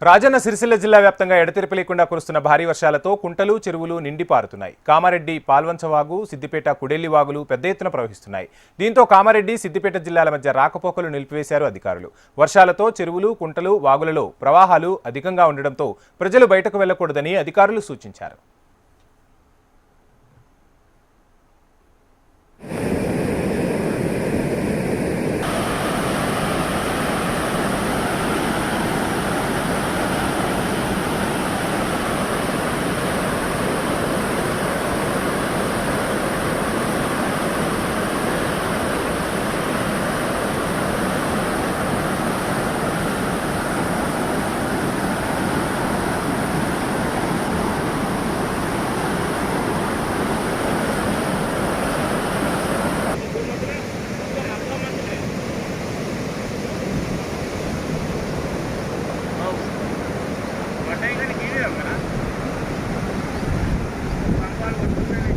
రాజన్న సిరిసిల్ల జిల్లా వ్యాప్తంగా ఎడతెరిపి లేకుండా కురుస్తున్న భారీ వర్షాలతో కుంటలు చెరువులు నిండి పారుతున్నాయి. కామారెడ్డి పాల్వంచవాగు, సిద్దిపేట కుడెల్లి వాగులు పెద్ద ఎత్తున ప్రవహిస్తున్నాయి. దీంతో కామారెడ్డి, సిద్దిపేట జిల్లాల మధ్య రాకపోకలు నిలిపివేశారు అధికారులు. వర్షాలతో చెరువులు, కుంటలు, వాగులలో ప్రవాహాలు అధికంగా ఉండడంతో ప్రజలు బయటకు వెళ్లకూడదని అధికారులు సూచించారు. Ini